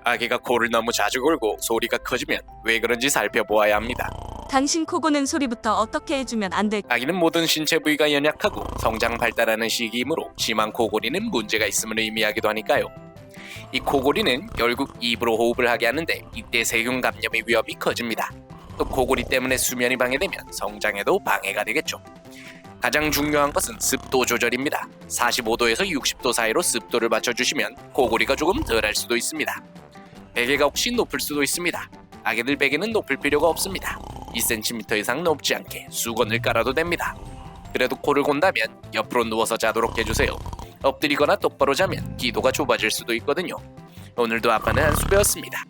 아기가 코를 너무 자주 골고 소리가 커지면 왜 그런지 살펴보아야 합니다. 당신 코 고는 소리부터 어떻게 해주면 안 돼? 아기는 모든 신체 부위가 연약하고 성장 발달하는 시기이므로 심한 코골이는 문제가 있음을 의미하기도 하니까요. 이 코골이는 결국 입으로 호흡을 하게 하는데 이때 세균 감염의 위험이 커집니다. 또 코골이 때문에 수면이 방해되면 성장에도 방해가 되겠죠. 가장 중요한 것은 습도 조절입니다. 45도에서 60도 사이로 습도를 맞춰주시면 코골이가 조금 덜할 수도 있습니다. 베개가 혹시 높을 수도 있습니다. 아기들 베개는 높일 필요가 없습니다. 2cm 이상 높지 않게 수건을 깔아도 됩니다. 그래도 코를 곤다면 옆으로 누워서 자도록 해주세요. 엎드리거나 똑바로 자면 기도가 좁아질 수도 있거든요. 오늘도 아빠는 한수 배웠습니다.